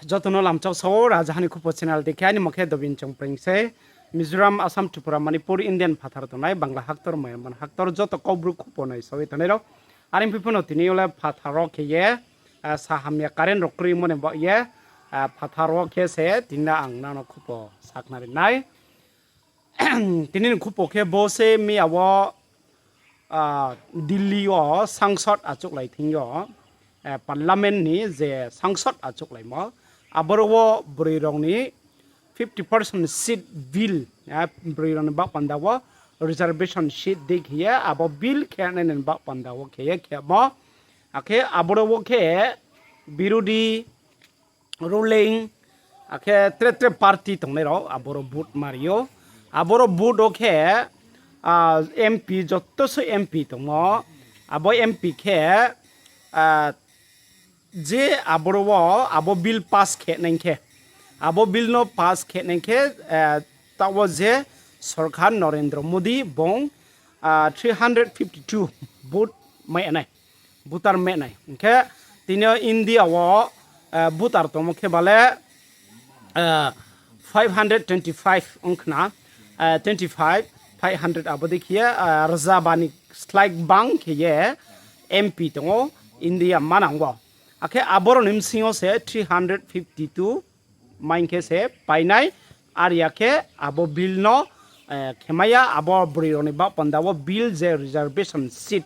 जतनो लामचाव सौ राजधानी खुपो चैनल देखियानि मखे दबिन चंप्रिंग से मिजोराम आसाम त्रिपुरा मणिपुर इंडियन फाथार तनाय बांग्ला हाक्तर मयमन हाक्तर जत कब्रु खुपो नाय सबै तनेरो आरिम पिपनो तिनियोला फाथारो खेये साहामिया कारेन रक्री मने बये फाथारो खेसे तिना आंना न खुपो साकनारि नाय तिनिन खुपो खे बोसे मियावो दिल्ली ओ सांसद आचुक लाइथिंयो पार्लियामेंट नि जे सांसद आचुक लाइमो आबरवो ब्रैरंनि 50% सीट बिल ब्रैरंनि बा पंदावो रिजर्वेशन सीट देखिए अब बिल खेने बा पंदावो खेये खेमो आखे आबरवो खे विरोधी रुलिंग आखे त्रे पार्टी तंनेरो आबरो भोट मारियो आबरो भोट ओखे एमपी जत्तसो एमपी दङो आबो एमपी खे जे आबरो आबो बिल पास खेनेंखे आबो बिल नो पास खेनेंखे तावो जे सरकार नरेंद्र मोदी बं 352 भोट मैनाय भोटार मैनाय ओंखे तिनो इंडिया वो भोटार तो मुखे बाले 525 अंकना 25 500 आबो देखिए रजाबानी स्लाइक बांग खेये एमपी दङो इंडिया मानांगो आखे आबरो निमसिङो से 352 माइनखे से पाइनाय आरियाखे आबो बिल नो खेमाया आबो ब्रैरनि बा पंदावो बिल जे रिजर्वेशन सीट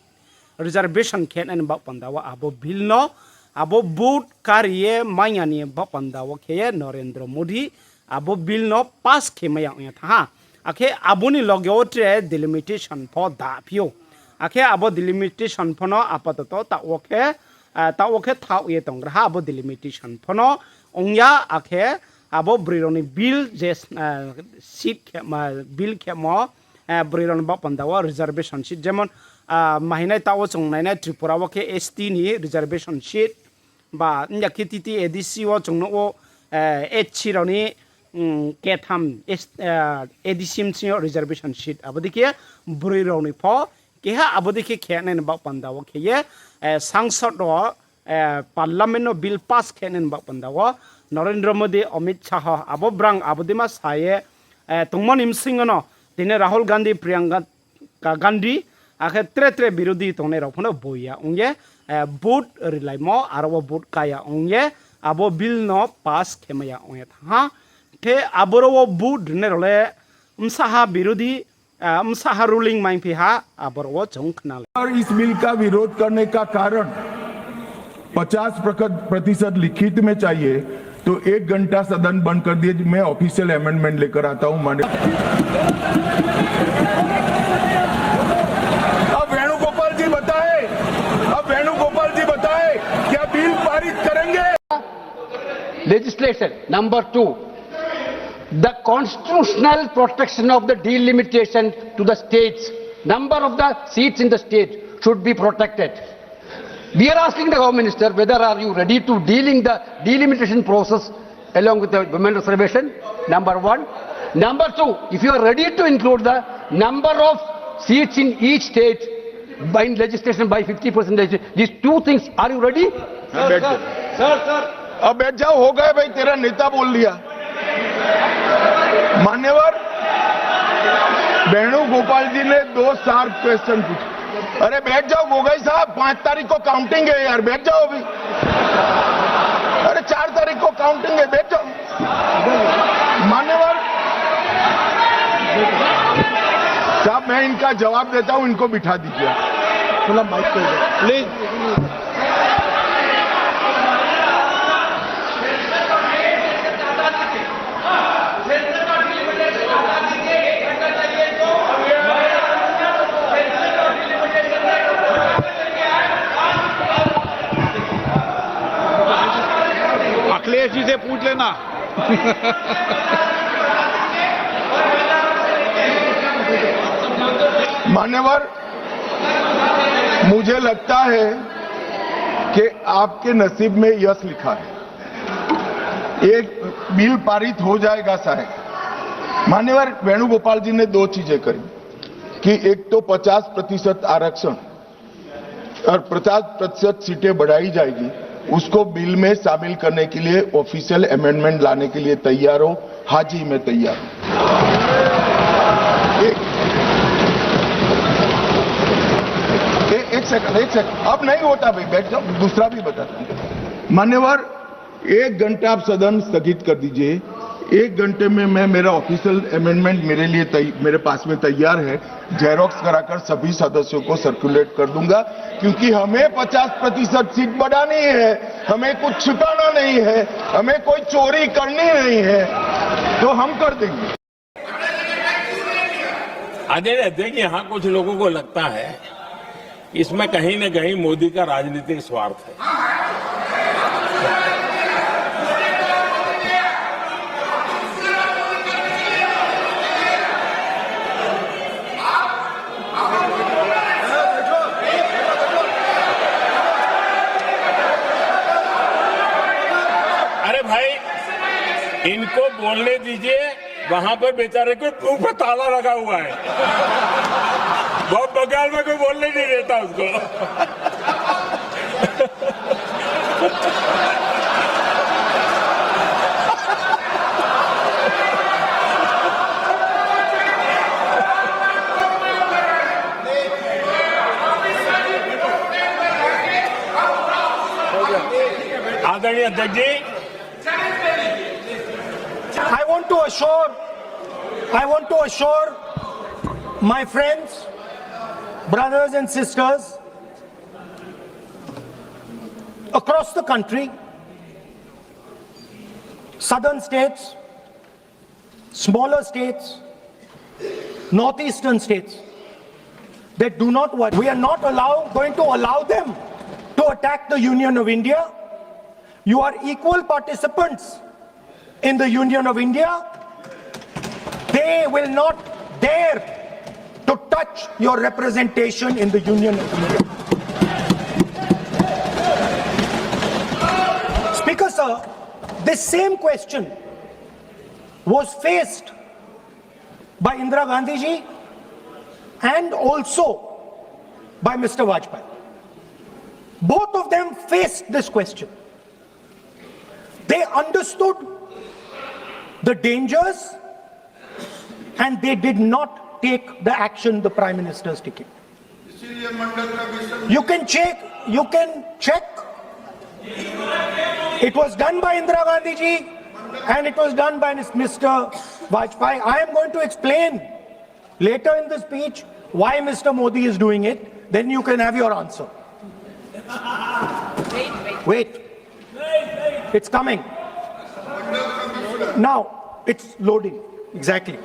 रिजर्वेशन खेन बा पंदावो आबो बिल नो आबो भोट कारिये मायानि बा पंदावो खेये नरेंद्र मोदी आबो बिल नो पास खेमाया था आखे आबोनि लगेवट्रे डिलिमिटेशन फो दाफियो आखे आबो डिलिमिटेशन फनो आपातत ताओखे थाव ये तंग्रा आबो डिलिमिटेशन फनो ओंया आखे आबो ब्रैरनि बिल जे सीट बिल खेमो ब्रैरनि बा पंदावो रिजर्वेशन सीट जेमन माहिनाय ताओ चंनायना त्रिपुरा वखे एसटी नि रिजर्वेशन सीट बा याकिटिटी एडीसी वो चंनो एचसी रनि केथाम एडीसीम सिङो रिजर्वेशन सीट आबो देखिए ब्रैरनि फो केहा आबो देखिए खेने बा पंदावो खेये सांसद पार्लियामेंट बिल पास खेने बा पंदावो नरेंद्र मोदी अमित शाह आबो ब्रांग आबो दिमा साये तुमन इमसिंगनो दिने राहुल गांधी प्रियंका गांधी आखे त्रे विरोधी तने रफनो बोया उंगे भोट रिलाइमो आरो भोट काया उंगे आबो बिल नो पास खेमया उंगे था थे आबरो भोट ने रले उमसाहा विरोधी उमसाहा रूलिंग माइफिहा आबरो चंखनाले और इस बिल का विरोध करने का कारण 50% लिखित में चाहिए तो 1 घंटा सदन बंद कर दिए। मैं ऑफिशियल अमेंडमेंट लेकर आता हूं माननीय। अब वेणुगोपाल जी बताए क्या बिल पारित करेंगे? Legislation number 2, the constitutional protection of the delimitation to the states, number of the seats in the state should be protected. We are asking the Home Minister whether are you ready to dealing the delimitation process along with the women reservation, number 1. Number 2, if you are ready to include the number of seats in each state by legislation by 50%, these two things, are you ready? Sir अब बैठ जाओ, हो गए भाई, तेरा नेता बोल दिया। मान्यवर वेणुगोपाल जी ने 2 शार्प क्वेश्चन पूछे। अरे बैठ जाओ गोगई साहब, 5 तारीख को काउंटिंग है यार, बैठ जाओ अभी। अरे 4 तारीख को काउंटिंग है, बैठ जाओ। मान्यवर साहब, मैं इनका जवाब देता हूं, इनको बिठा दीजिए प्लीज। अखिलेश जी से पूछ लेना। मान्यवर, मुझे लगता है कि आपके नसीब में यश लिखा है, एक बिल पारित हो जाएगा शायद। मान्यवर वेणुगोपाल जी ने 2 चीजें करी कि एक तो 50% आरक्षण और 50% सीटें बढ़ाई जाएगी उसको बिल में शामिल करने के लिए ऑफिशियल अमेंडमेंट लाने के लिए तैयार हो? हाँ जी, मैं तैयार हूं। एक सेकंड, अब नहीं होता भाई, बैठ जाओ, दूसरा भी बताता हूं। मान्यवर, 1 घंटा आप सदन स्थगित कर दीजिए। 1 घंटे में मैं मेरा ऑफिशियल अमेंडमेंट मेरे पास में तैयार है, जेरोक्स कराकर सभी सदस्यों को सर्कुलेट कर दूंगा, क्योंकि हमें 50% सीट बढ़ानी है, हमें कुछ छिपाना नहीं है, हमें कोई चोरी करनी नहीं है, तो हम कर देंगे। आदरणीय अध्यक्ष, यहाँ कुछ लोगों को लगता है इसमें कहीं न कहीं मोदी का राजनीतिक स्वार्थ है। अरे भाई, इनको बोलने दीजिए, वहां पर बेचारे को मुंह पे ताला लगा हुआ है, बहुत बंगाल में कोई बोलने नहीं देता उसको। आदरणीय अध्यक्ष जी, I want to assure my friends, brothers and sisters across the country, southern states, smaller states, northeastern states, that do not worry. We are not going to allow them to attack the Union of India. You are equal participants in the Union of India. They will not dare to touch your representation in the Union of India. Speaker sir, this same question was faced by Indira Gandhi ji and also by Mr. Vajpayee. Both of them faced this question. They understood the dangers and they did not take the action the Prime Minister's taking. You can check. It was done by Indira Gandhi ji and it was done by Mr. Vajpayee. I am going to explain later in the speech why Mr. Modi is doing it. Then you can have your answer. Wait. It's coming. Now, it's loading. Exactly.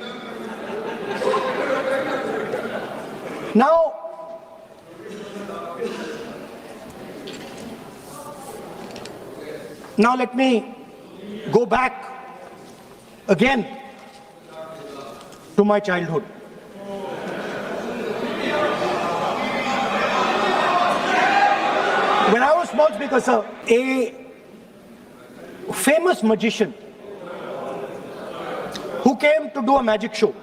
Now let me go back again to my childhood. When I was small, Speaker sir, a famous magician who came to do a magic show,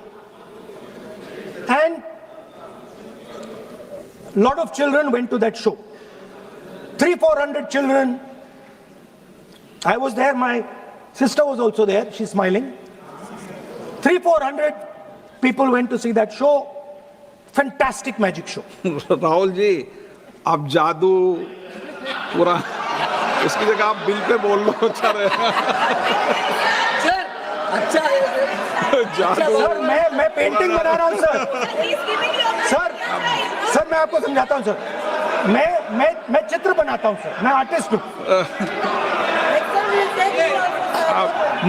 and a lot of children went to that show. 300-400 children. I was there, my sister was also there, she's smiling. 300-400 people went to see that show. Fantastic magic show. Rahul ji, आप जादू पूरा, इसकी जगह आप bill pay बोल लो, अच्छा रहेगा। Sir, मैं पेंटिंग बना रहा हूँ सर मैं आपको समझाता हूँ सर, मैं चित्र बनाता हूँ सर, मैं आर्टिस्ट हूँ।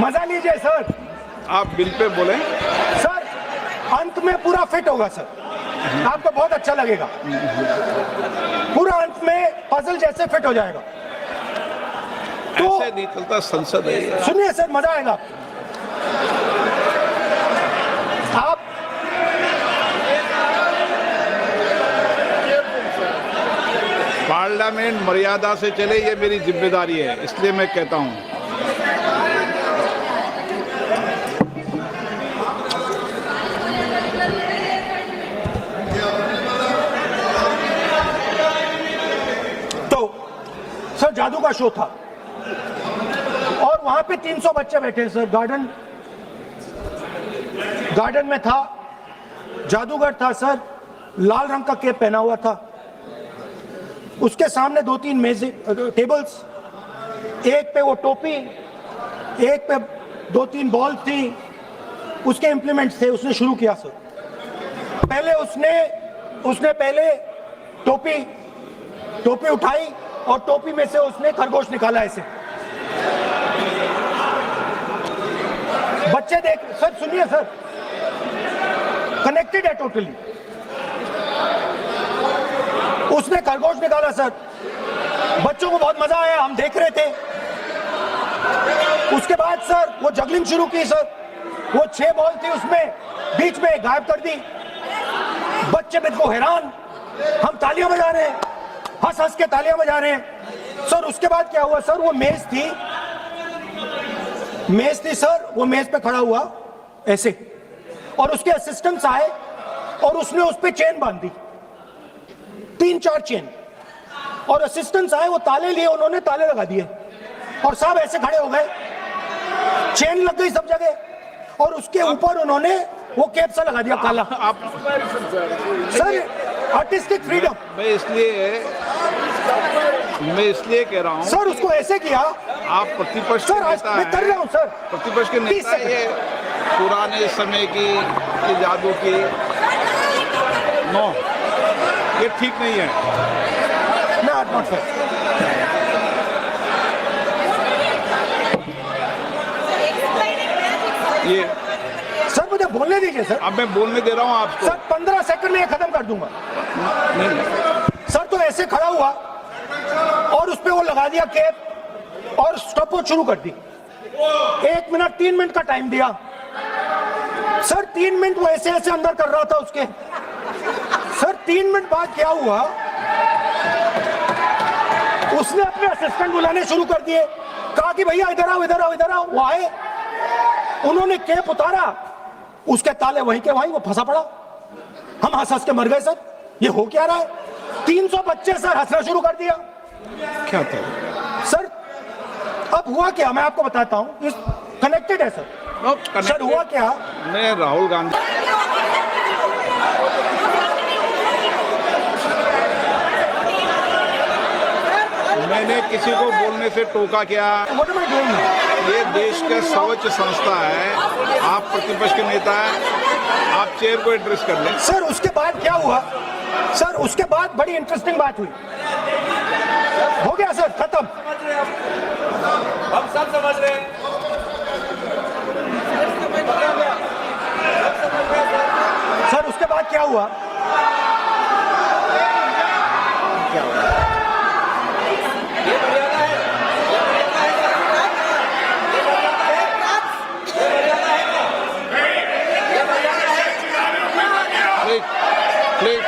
मजा लीजिए सर। आप बिल पे बोले सर, अंत में पूरा फिट होगा सर, आपको बहुत अच्छा लगेगा, पूरा अंत में पजल जैसे फिट हो जाएगा। तो ऐसे नहीं चलता, संसद है। सुनिए सर, मजा आएगा। आप पार्लियामेंट मर्यादा से चले, ये मेरी जिम्मेदारी है, इसलिए मैं कहता हूं। तो सर, जादू का शो था और वहां पे 300 बच्चे बैठे सर। गार्डन में था, जादूगर था सर, लाल रंग का कैप पहना हुआ था। उसके सामने 2-3 मेजें टेबल्स, एक पे वो टोपी, एक पे 2-3 बॉल थी, उसके इंप्लीमेंट्स थे। उसने शुरू किया सर। पहले उसने पहले टोपी उठाई और टोपी में से उसने खरगोश निकाला ऐसे। बच्चे देख सर, सुनिए सर, कनेक्टेड है टोटली। उसने खरगोश निकाला सर, बच्चों को बहुत मजा आया, हम देख रहे थे। उसके बाद सर वो जगलिंग शुरू की सर। वो 6 बॉल थी, उसमें बीच में गायब कर दी। बच्चे बिल्कुल हैरान, हम तालियां बजा रहे हैं, हंस हंस के तालियां बजा रहे हैं सर। उसके बाद क्या हुआ सर, वो मेज थी सर, वो मेज पे खड़ा हुआ ऐसे और उसके असिस्टेंट्स आए और उसने उस पे चेन बांध दी, 3-4 चेन। और असिस्टेंट्स आए, वो ताले लिए, उन्होंने ताले लगा दिए और सब ऐसे खड़े हो गए। चेन लग गई सब जगह और उसके ऊपर उन्होंने वो कैप सा लगा दिया काला। आप सर आर्टिस्टिक फ्रीडम। मैं इसलिए कह रहा हूँ सर, उसको ऐसे किया। आप प्रतिपक्ष सर, के आज नेता मैं कर रहा हूँ सर। प्रतिपक्ष के नेता ये पुराने समय की ये जादू की नो, ये ठीक नहीं है। Not sir. ये सर मुझे बोलने दीजिए सर। अब मैं बोलने दे रहा हूँ आपको। सर 15 सेकंड में ये खत्म कर दूंगा। सर तो ऐसे खड़ा हुआ और उस पे वो लगा दिया कैप और स्टॉपवॉच शुरू कर दी। 1 मिनट 3 मिनट का टाइम दिया सर। 3 मिनट वो ऐसे ऐसे अंदर कर रहा था उसके। सर 3 मिनट बाद क्या हुआ, उसने अपने असिस्टेंट बुलाने शुरू कर दिए, कहा कि भैया इधर आओ इधर आओ इधर आओ। वो आए, उन्होंने कैप उतारा, उसके ताले वहीं के वहीं, वो फंसा पड़ा। हम हंस हंस के मर गए सर। ये हो क्या रहा है? 300 बच्चे सर हंसना शुरू कर दिया। क्या था सर? अब हुआ क्या मैं आपको बताता हूं, कनेक्टेड है सर। सर हुआ क्या, मैं राहुल गांधी मैंने किसी को बोलने से टोका क्या? What am I doing now? ये देश का सर्वोच्च संस्था है, आप प्रतिपक्ष के नेता हैं, आप चेयर को एड्रेस कर लें। सर उसके बाद क्या हुआ सर, उसके बाद बड़ी इंटरेस्टिंग बात हुई। हो गया सर, खत्म। हम सब समझ रहे हैं। सर उसके बाद क्या हुआ, प्लीज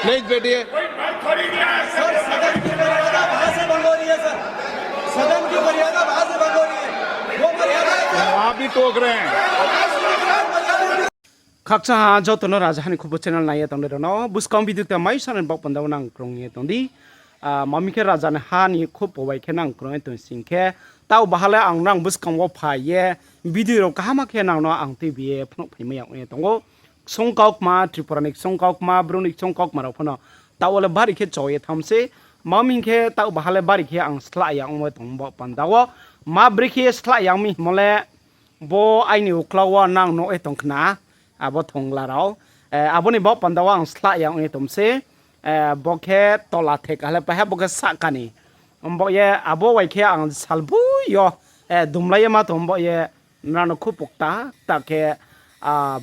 प्लीज बैठिए। सदन की मर्यादा वहां से भंग हो रही है, वो मर्यादा वहाँ भी टोक रहे हैं। खक्सा हाँ जो तो राजधानी खूब चैनल नाये तंदे रनो बुस्कम बिदुक ता माई सान बक पंदाव नांग क्रोंगे तंदी मम्मी के राजाने हानी खूब पवाई के नांग क्रोंगे तो सिंखे ताऊ बहाले आंग नांग बुस्कम वो फाये वीडियो कहाँ के नांग नो आंग टीवी फनो फैमे आंग तंगो सोंकाउक मा त्रिपुरानिक सोंकाउक मा ब्रुनिक सोंकाउक मा फनो ताऊ ले बारी के चोये थमसे मम्मी के ताऊ बहाले बारी के आंग स्ला यांग मो तंगो पंदाव मा ब्रिके स्ला यांग मी मोले बो आइनि उक्लावा नांग नो ए तंगना abo thonglarao aboni bo pandawa ang sla yang ni tumse bokhe tola thek ale pa ha bokhe sakani ombo ye abo wai khe ang salbu yo dumlai ma tombo ye nano khupukta take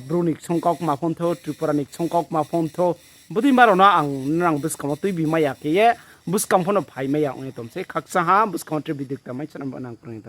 brunik songkok ma phonto tripuranik songkok ma phonto budi maro na ang nang buskam tui bi maya ke ye buskam phono phai maya ni tumse khaksa ha buskam tri bidik ta mai chanam nang prang